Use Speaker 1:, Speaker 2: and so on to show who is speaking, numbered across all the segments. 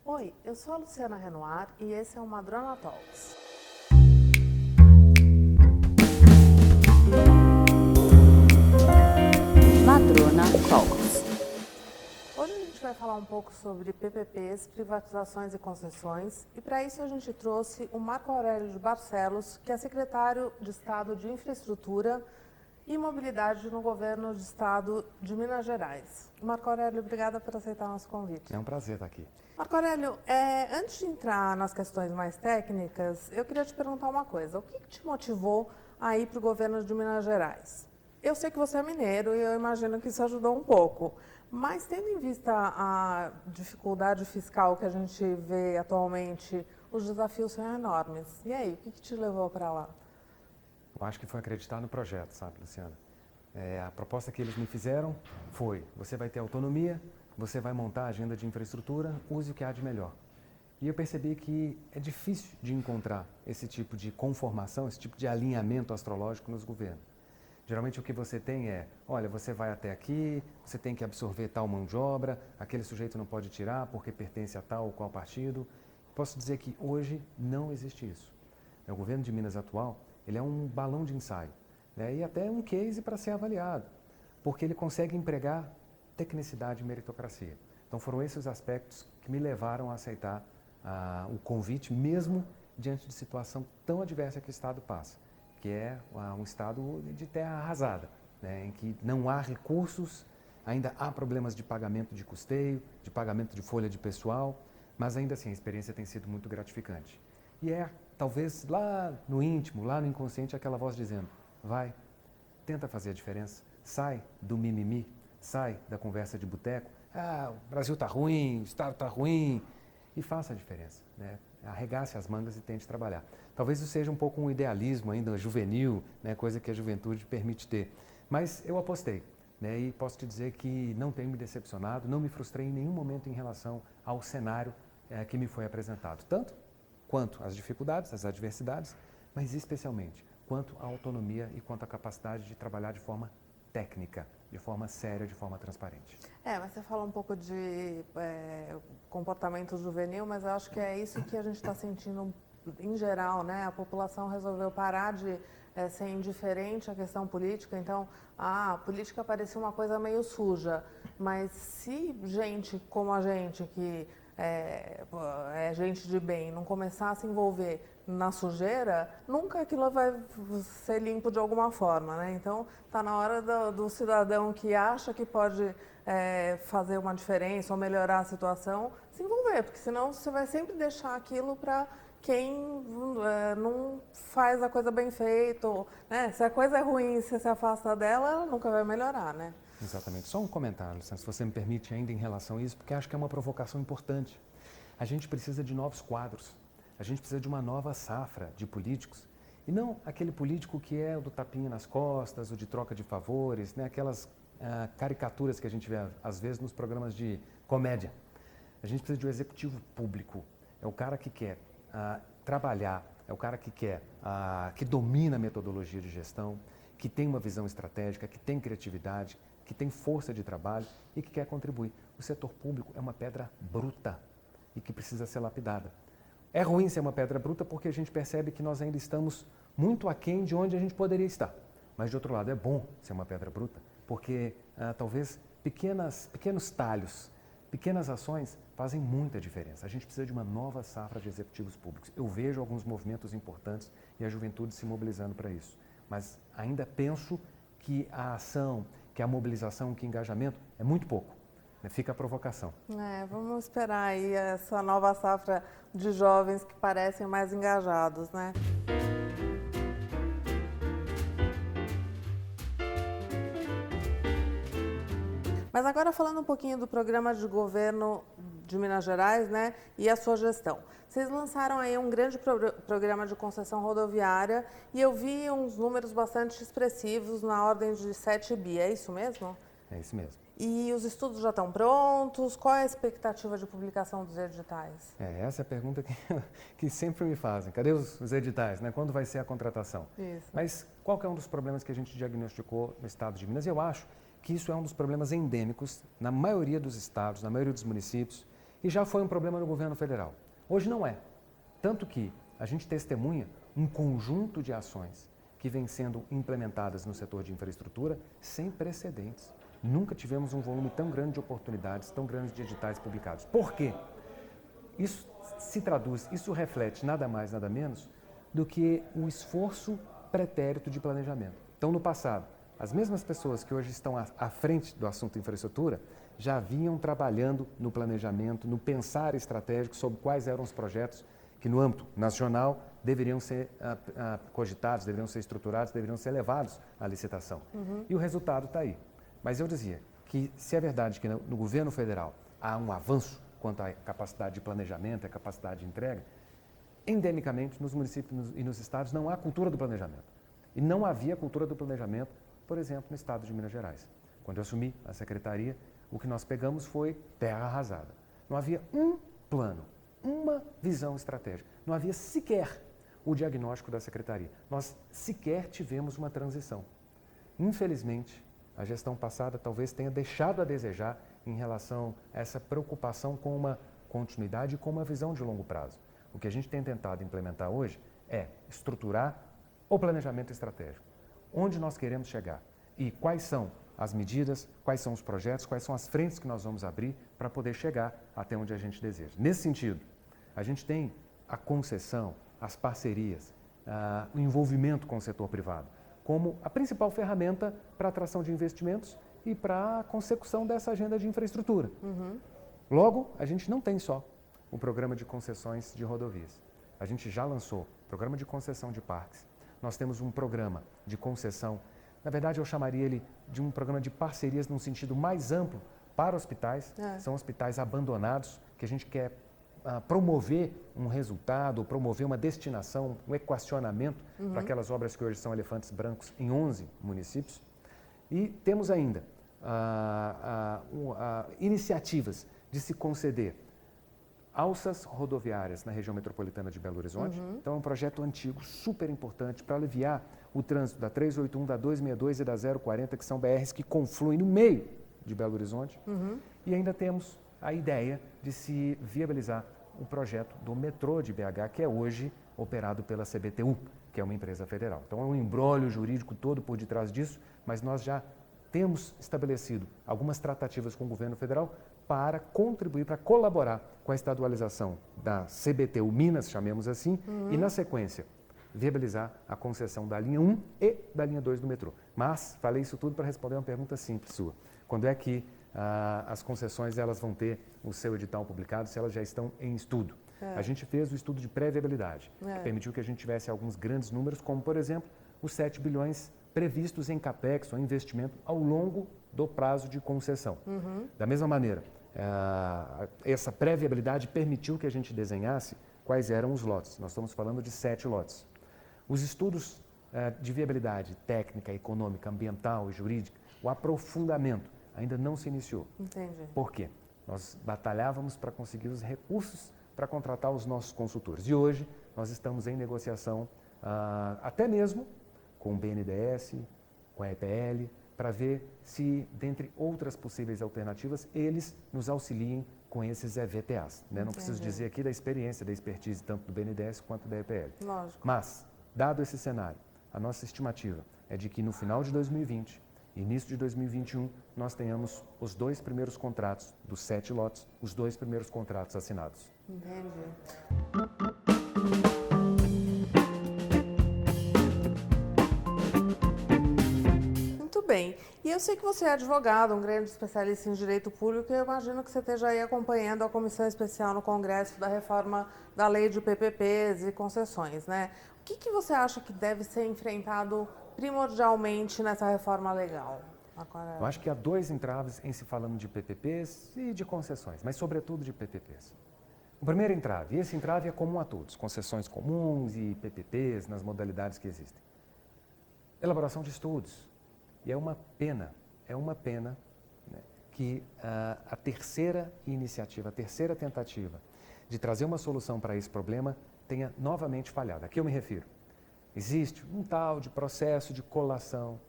Speaker 1: Oi, eu sou a Luciana Renoir e esse é o Madrona Talks.
Speaker 2: Madrona Talks.
Speaker 1: Hoje a gente vai falar um pouco sobre PPPs, privatizações e concessões, e para isso a gente trouxe o Marco Aurélio de Barcelos, que é secretário de Estado de Infraestrutura e Mobilidade no Governo do Estado de Minas Gerais. Marco Aurélio, obrigada por aceitar nosso convite.
Speaker 3: É um prazer estar aqui.
Speaker 1: Marco Aurélio, antes de entrar nas questões mais técnicas, eu queria te perguntar uma coisa. O que te motivou a ir para o governo de Minas Gerais? Eu sei que você é mineiro e eu imagino que isso ajudou um pouco, mas tendo em vista a dificuldade fiscal que a gente vê atualmente, os desafios são enormes. E aí, o que te levou para lá?
Speaker 3: Eu acho que foi acreditar no projeto, sabe, Luciana? A proposta que eles me fizeram foi: você vai ter autonomia, você vai montar a agenda de infraestrutura, use o que há de melhor. E eu percebi que é difícil de encontrar esse tipo de conformação, esse tipo de alinhamento astrológico nos governos. Geralmente o que você tem é: olha, você vai até aqui, você tem que absorver tal mão de obra, aquele sujeito não pode tirar porque pertence a tal ou qual partido. Posso dizer que hoje não existe isso. O governo de Minas atual, ele é um balão de ensaio, né? E até um case para ser avaliado, porque ele consegue empregar tecnicidade e meritocracia. Então foram esses os aspectos que me levaram a aceitar o convite, mesmo diante de situação tão adversa que o Estado passa, que é um estado de terra arrasada, né, em que não há recursos, ainda há problemas de pagamento de custeio, de pagamento de folha de pessoal, mas ainda assim a experiência tem sido muito gratificante. E talvez lá no íntimo, lá no inconsciente, aquela voz dizendo: vai, tenta fazer a diferença, sai do mimimi, sai da conversa de boteco, o Brasil está ruim, o Estado está ruim, e faça a diferença, né? Arregace as mangas e tente trabalhar. Talvez isso seja um pouco um idealismo ainda juvenil, né? Coisa que a juventude permite ter. Mas eu apostei, né? E posso te dizer que não tenho me decepcionado, não me frustrei em nenhum momento em relação ao cenário que me foi apresentado. Tanto quanto às dificuldades, às adversidades, mas especialmente quanto à autonomia e quanto à capacidade de trabalhar de forma técnica, de forma séria, de forma transparente.
Speaker 1: Mas você fala um pouco de comportamento juvenil, mas eu acho que é isso que a gente está sentindo em geral, né? A população resolveu parar de ser indiferente à questão política, então a política parecia uma coisa meio suja, mas se gente como a gente, que é gente de bem, não começar a se envolver na sujeira, nunca aquilo vai ser limpo de alguma forma, né? Então, está na hora do cidadão que acha que pode fazer uma diferença ou melhorar a situação, se envolver, porque senão você vai sempre deixar aquilo para quem não faz a coisa bem feita, né? Se a coisa é ruim e você se afasta dela, ela nunca vai melhorar, né?
Speaker 3: Exatamente. Só um comentário, Luciana, se você me permite ainda em relação a isso, porque acho que é uma provocação importante. A gente precisa de novos quadros, a gente precisa de uma nova safra de políticos, e não aquele político que é o do tapinha nas costas, o de troca de favores, né? Aquelas caricaturas que a gente vê às vezes nos programas de comédia. A gente precisa de um executivo público, é o cara que quer trabalhar, é o cara que quer, que domina a metodologia de gestão, que tem uma visão estratégica, que tem criatividade, que tem força de trabalho e que quer contribuir. O setor público é uma pedra bruta e que precisa ser lapidada. É ruim ser uma pedra bruta porque a gente percebe que nós ainda estamos muito aquém de onde a gente poderia estar. Mas, de outro lado, é bom ser uma pedra bruta porque talvez pequenos talhos, pequenas ações fazem muita diferença. A gente precisa de uma nova safra de executivos públicos. Eu vejo alguns movimentos importantes e a juventude se mobilizando para isso. Mas ainda penso que a ação, que a mobilização, que o engajamento é muito pouco. Fica a provocação.
Speaker 1: Vamos esperar aí essa nova safra de jovens que parecem mais engajados, né? Mas agora falando um pouquinho do programa de governo de Minas Gerais, né, e a sua gestão. Vocês lançaram aí um grande programa de concessão rodoviária e eu vi uns números bastante expressivos na ordem de 7 bi, é isso mesmo?
Speaker 3: É isso mesmo.
Speaker 1: E os estudos já estão prontos? Qual é a expectativa de publicação dos editais?
Speaker 3: Essa é a pergunta que sempre me fazem. Cadê os editais, né? Quando vai ser a contratação?
Speaker 1: Isso.
Speaker 3: Mas qual que é um dos problemas que a gente diagnosticou no estado de Minas? Eu acho que isso é um dos problemas endêmicos na maioria dos estados, na maioria dos municípios, E já foi um problema no governo federal. Hoje não é. Tanto que a gente testemunha um conjunto de ações que vêm sendo implementadas no setor de infraestrutura sem precedentes. Nunca tivemos um volume tão grande de oportunidades, tão grande de editais publicados. Por quê? Isso se traduz, isso reflete nada mais, nada menos do que o esforço pretérito de planejamento. Então, no passado, as mesmas pessoas que hoje estão à frente do assunto infraestrutura já vinham trabalhando no planejamento, no pensar estratégico sobre quais eram os projetos que no âmbito nacional deveriam ser cogitados, deveriam ser estruturados, deveriam ser levados à licitação. E o resultado está aí. Mas eu dizia que se é verdade que no governo federal há um avanço quanto à capacidade de planejamento, à capacidade de entrega, endemicamente nos municípios e nos estados não há cultura do planejamento. E não havia cultura do planejamento, por exemplo, no estado de Minas Gerais. Quando eu assumi a secretaria, o que nós pegamos foi terra arrasada. Não havia um plano, uma visão estratégica. Não havia sequer o diagnóstico da secretaria. Nós sequer tivemos uma transição. Infelizmente, a gestão passada talvez tenha deixado a desejar em relação a essa preocupação com uma continuidade e com uma visão de longo prazo. O que a gente tem tentado implementar hoje é estruturar o planejamento estratégico. Onde nós queremos chegar e quais são as medidas, quais são os projetos, quais são as frentes que nós vamos abrir para poder chegar até onde a gente deseja. Nesse sentido, a gente tem a concessão, as parcerias, o envolvimento com o setor privado como a principal ferramenta para a atração de investimentos e para a consecução dessa agenda de infraestrutura. Logo, a gente não tem só o programa de concessões de rodovias. A gente já lançou o programa de concessão de parques. Nós temos um programa de concessão, na verdade eu chamaria ele de um programa de parcerias num sentido mais amplo para hospitais. São hospitais abandonados que a gente quer promover um resultado, promover uma destinação, um equacionamento para aquelas obras que hoje são elefantes brancos em 11 municípios. E temos ainda iniciativas de se conceder alças rodoviárias na região metropolitana de Belo Horizonte. Então é um projeto antigo, super importante para aliviar o trânsito da 381, da 262 e da 040, que são BRs que confluem no meio de Belo Horizonte. E ainda temos a ideia de se viabilizar o projeto do metrô de BH, que é hoje operado pela CBTU, que é uma empresa federal. Então é um imbróglio jurídico todo por detrás disso, mas nós já temos estabelecido algumas tratativas com o governo federal para contribuir, para colaborar com a estadualização da CBTU Minas, chamemos assim, e na sequência viabilizar a concessão da linha 1 e da linha 2 do metrô. Mas falei isso tudo para responder uma pergunta simples sua. Quando é que as concessões elas vão ter o seu edital publicado, se elas já estão em estudo? A gente fez o estudo de pré-viabilidade, que permitiu que a gente tivesse alguns grandes números, como, por exemplo, os 7 bilhões previstos em CAPEX, ou investimento, ao longo do prazo de concessão. Da mesma maneira, essa pré-viabilidade permitiu que a gente desenhasse quais eram os lotes. Nós estamos falando de 7 lotes. Os estudos de viabilidade técnica, econômica, ambiental e jurídica, o aprofundamento ainda não se iniciou.
Speaker 1: Entendi.
Speaker 3: Por quê? Nós batalhávamos para conseguir os recursos para contratar os nossos consultores. E hoje nós estamos em negociação, até mesmo com o BNDES, com a EPL, para ver se, dentre outras possíveis alternativas, eles nos auxiliem com esses VTAs. Né? Não preciso dizer aqui da experiência, da expertise tanto do BNDES quanto da EPL.
Speaker 1: Lógico.
Speaker 3: Mas, dado esse cenário, a nossa estimativa é de que no final de 2020, início de 2021, nós tenhamos os 2 primeiros contratos dos 7 lotes, os 2 primeiros contratos assinados.
Speaker 1: Entendi. Muito bem. E eu sei que você é advogado, um grande especialista em direito público, e eu imagino que você esteja aí acompanhando a comissão especial no Congresso da reforma da lei de PPPs e concessões, né? O que você acha que deve ser enfrentado primordialmente nessa reforma legal? Agora...
Speaker 3: Eu acho que há 2 entraves em se falando de PPPs e de concessões, mas sobretudo de PPPs. O primeiro entrave, e esse entrave é comum a todos, concessões comuns e PPPs nas modalidades que existem. Elaboração de estudos. E é uma pena, né, que a terceira iniciativa, a terceira tentativa de trazer uma solução para esse problema tenha novamente falhado. A que eu me refiro? Existe um tal de processo de colação,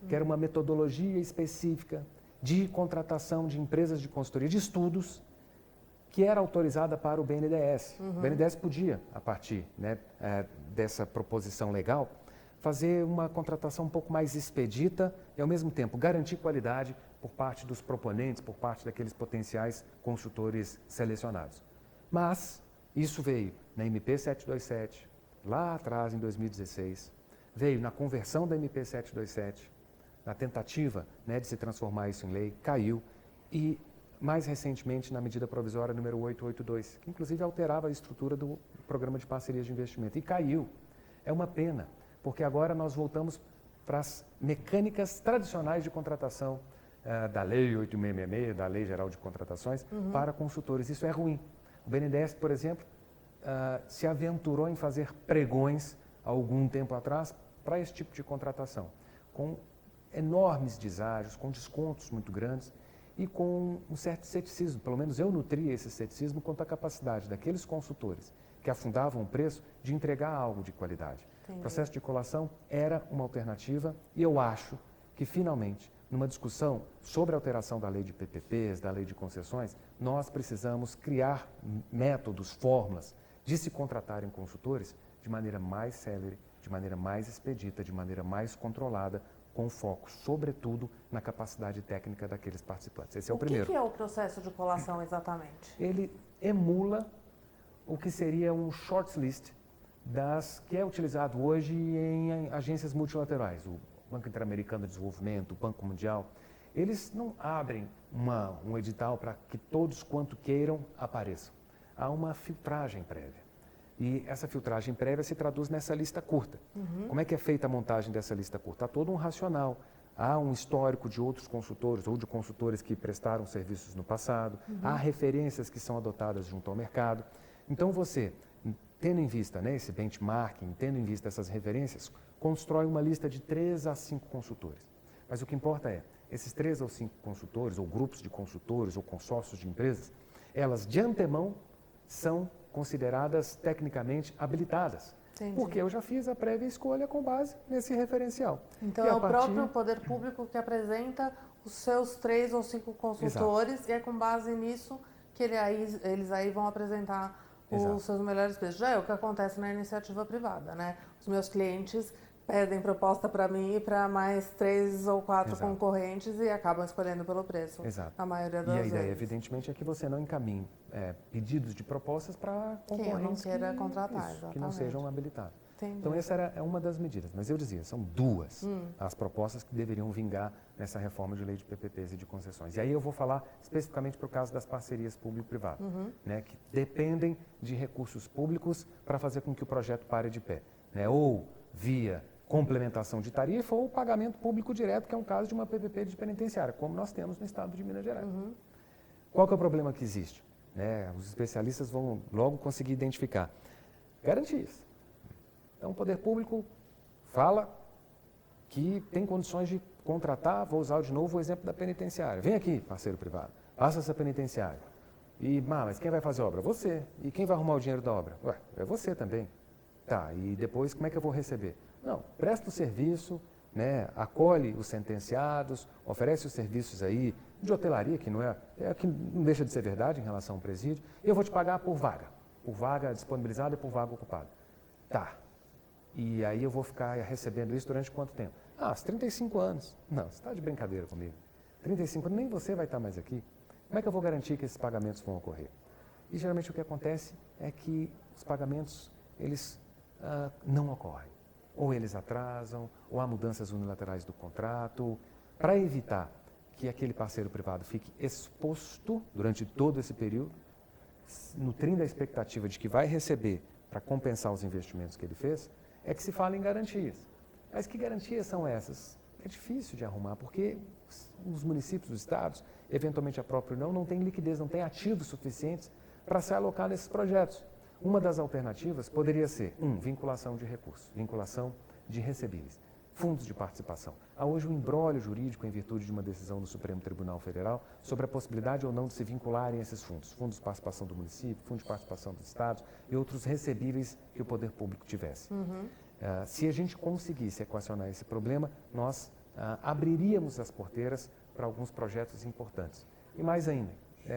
Speaker 3: que era uma metodologia específica de contratação de empresas de consultoria de estudos que era autorizada para o BNDES. O BNDES podia, a partir, né, dessa proposição legal, fazer uma contratação um pouco mais expedita e, ao mesmo tempo, garantir qualidade por parte dos proponentes, por parte daqueles potenciais consultores selecionados. Mas isso veio na MP 727, lá atrás, em 2016, veio na conversão da MP 727, na tentativa, né, de se transformar isso em lei, caiu, e mais recentemente na medida provisória número 882, que inclusive alterava a estrutura do programa de parcerias de investimento, e caiu. É uma pena, porque agora nós voltamos para as mecânicas tradicionais de contratação da Lei 8666, da Lei Geral de Contratações, para consultores. Isso é ruim. O BNDES, por exemplo, se aventurou em fazer pregões há algum tempo atrás para esse tipo de contratação, com enormes deságios, com descontos muito grandes e com um certo ceticismo. Pelo menos eu nutria esse ceticismo quanto à capacidade daqueles consultores que afundavam o preço de entregar algo de qualidade.
Speaker 1: Entendi.
Speaker 3: O processo de colação era uma alternativa e eu acho que, finalmente, numa discussão sobre a alteração da lei de PPPs, da lei de concessões, nós precisamos criar métodos, fórmulas de se contratarem consultores de maneira mais célere, de maneira mais expedita, de maneira mais controlada, com foco, sobretudo, na capacidade técnica daqueles participantes. Esse é o primeiro.
Speaker 1: O que é o processo de colação exatamente?
Speaker 3: Ele emula o que seria um shortlist que é utilizado hoje em agências multilaterais, o Banco Interamericano de Desenvolvimento, o Banco Mundial. Eles não abrem um edital para que todos quanto queiram apareçam. Há uma filtragem prévia. E essa filtragem prévia se traduz nessa lista curta. Como é que é feita a montagem dessa lista curta? Há todo um racional. Há um histórico de outros consultores ou de consultores que prestaram serviços no passado. Há referências que são adotadas junto ao mercado. Então você, tendo em vista, né, esse benchmarking, tendo em vista essas referências, constrói uma lista de 3 a 5 consultores. Mas o que importa é, esses 3 ou 5 consultores, ou grupos de consultores, ou consórcios de empresas, elas de antemão são consideradas tecnicamente habilitadas.
Speaker 1: Entendi.
Speaker 3: Porque eu já fiz a prévia escolha com base nesse referencial.
Speaker 1: Então
Speaker 3: E
Speaker 1: é
Speaker 3: a
Speaker 1: o
Speaker 3: partir-
Speaker 1: próprio poder público que apresenta os seus 3 ou 5 consultores e é com base nisso que eles aí vão apresentar
Speaker 3: Exato.
Speaker 1: os seus melhores preços. Já é o que acontece na iniciativa privada, né? Os meus clientes pedem proposta para mim e para mais 3 ou 4
Speaker 3: Exato.
Speaker 1: concorrentes e acabam escolhendo pelo preço.
Speaker 3: Exato.
Speaker 1: A maioria
Speaker 3: E
Speaker 1: das
Speaker 3: a
Speaker 1: vezes.
Speaker 3: ideia, evidentemente, é que você não encaminhe pedidos de propostas para
Speaker 1: Quem eu não
Speaker 3: concorrentes
Speaker 1: queira contratar,
Speaker 3: isso, que não
Speaker 1: exatamente.
Speaker 3: sejam habilitados.
Speaker 1: Entendi.
Speaker 3: Então, essa é uma das medidas. Mas eu dizia, são 2 as propostas que deveriam vingar nessa reforma de lei de PPPs e de concessões. E aí eu vou falar especificamente para o caso das parcerias público-privado, né, que dependem de recursos públicos para fazer com que o projeto pare de pé, né, ou via complementação de tarifa ou pagamento público direto, que é um caso de uma PPP de penitenciária, como nós temos no estado de Minas Gerais. Qual que é o problema que existe? Né, os especialistas vão logo conseguir identificar. Garantias. Então, o poder público fala que tem condições de contratar, vou usar de novo o exemplo da penitenciária. Vem aqui, parceiro privado, faça essa penitenciária. Mas quem vai fazer a obra? Você. E quem vai arrumar o dinheiro da obra? Ué, é você também. Tá, e depois como é que eu vou receber? Não, presta o serviço, né, acolhe os sentenciados, oferece os serviços aí de hotelaria, que que não deixa de ser verdade em relação ao presídio, e eu vou te pagar por vaga disponibilizada e por vaga ocupada. Tá. E aí eu vou ficar recebendo isso durante quanto tempo? Os 35 anos. Não, você está de brincadeira comigo. 35 anos, nem você vai estar mais aqui. Como é que eu vou garantir que esses pagamentos vão ocorrer? E geralmente o que acontece é que os pagamentos, eles não ocorrem. Ou eles atrasam, ou há mudanças unilaterais do contrato. Para evitar que aquele parceiro privado fique exposto durante todo esse período, nutrindo a expectativa de que vai receber para compensar os investimentos que ele fez, é que se fala em garantias. Mas que garantias são essas? É difícil de arrumar, porque os municípios, os estados, eventualmente a própria União, não tem liquidez, não tem ativos suficientes para se alocar nesses projetos. Uma das alternativas poderia ser, vinculação de recursos, vinculação de recebíveis, fundos de participação. Há hoje um imbróglio jurídico em virtude de uma decisão do Supremo Tribunal Federal sobre a possibilidade ou não de se vincularem esses fundos, fundos de participação do município, fundos de participação dos estados e outros recebíveis que o poder público tivesse. Se a gente conseguisse equacionar esse problema, nós abriríamos as porteiras para alguns projetos importantes. E mais ainda,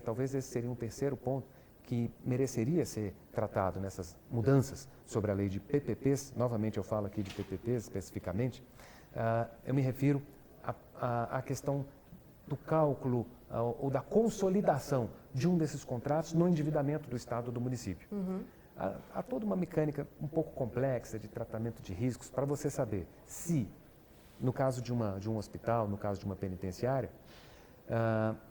Speaker 3: talvez esse seria um terceiro ponto, que mereceria ser tratado nessas mudanças sobre a lei de PPPs, novamente eu falo aqui de PPPs especificamente, eu me refiro à questão do cálculo ou da consolidação de um desses contratos no endividamento do Estado ou do município. Há toda uma mecânica um pouco complexa de tratamento de riscos para você saber se, no caso de um hospital, no caso de uma penitenciária,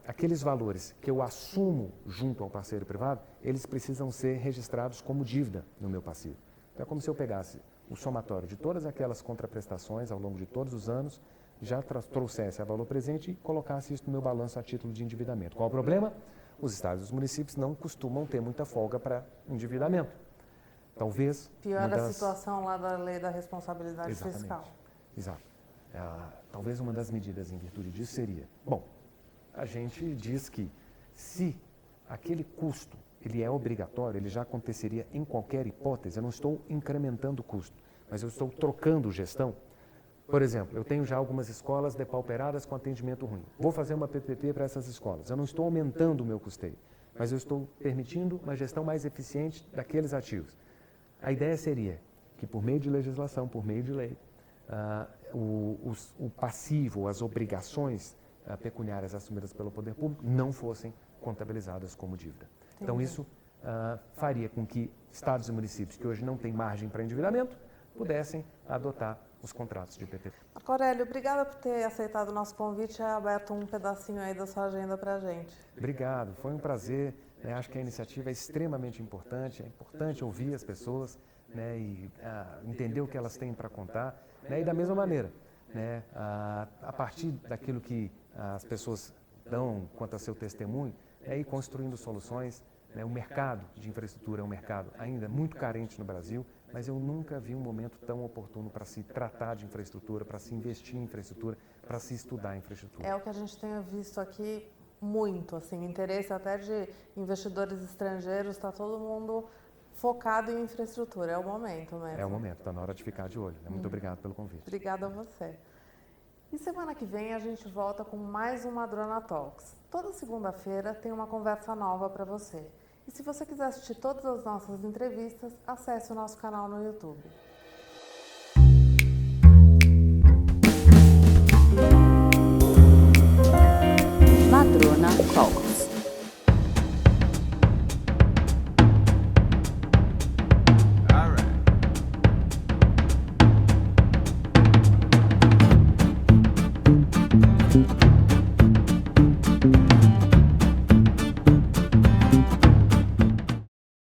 Speaker 3: aqueles valores que eu assumo junto ao parceiro privado, eles precisam ser registrados como dívida no meu passivo. Então é como se eu pegasse o somatório de todas aquelas contraprestações ao longo de todos os anos, já trouxesse a valor presente e colocasse isso no meu balanço a título de endividamento. Qual o problema? Os estados e os municípios não costumam ter muita folga para endividamento. Talvez...
Speaker 1: Pior a situação lá da lei da responsabilidade fiscal.
Speaker 3: Exato. Talvez uma das medidas em virtude disso seria, bom, a gente diz que se aquele custo ele é obrigatório, ele já aconteceria em qualquer hipótese, eu não estou incrementando o custo, mas eu estou trocando gestão. Por exemplo, eu tenho já algumas escolas depauperadas com atendimento ruim. Vou fazer uma PPP para essas escolas. Eu não estou aumentando o meu custeio, mas eu estou permitindo uma gestão mais eficiente daqueles ativos. A ideia seria que, por meio de legislação, por meio de lei, o passivo, as obrigações pecuniárias assumidas pelo poder público não fossem contabilizadas como dívida.
Speaker 1: Entendi.
Speaker 3: Então, isso faria com que estados e municípios que hoje não têm margem para endividamento pudessem adotar os contratos de PPP.
Speaker 1: Marco Aurélio, obrigada por ter aceitado o nosso convite e aberto um pedacinho aí da sua agenda para a gente.
Speaker 3: Obrigado, foi um prazer. Acho que a iniciativa é extremamente importante, é importante ouvir as pessoas, né, e entender o que elas têm para contar, né, e da mesma maneira, né, a partir daquilo que as pessoas dão quanto a seu testemunho, ir construindo soluções. O mercado de infraestrutura é um mercado ainda muito carente no Brasil, mas eu nunca vi um momento tão oportuno para se tratar de infraestrutura, para se investir em infraestrutura, para se estudar infraestrutura.
Speaker 1: É o que a gente tem visto aqui muito, assim, interesse até de investidores estrangeiros, está todo mundo focado em infraestrutura, é o momento mesmo.
Speaker 3: É o momento, está na hora de ficar de olho. Muito obrigado pelo convite.
Speaker 1: Obrigada a você. E semana que vem a gente volta com mais um Madrona Talks. Toda segunda-feira tem uma conversa nova para você. E se você quiser assistir todas as nossas entrevistas, acesse o nosso canal no YouTube.
Speaker 2: Madrona Talks.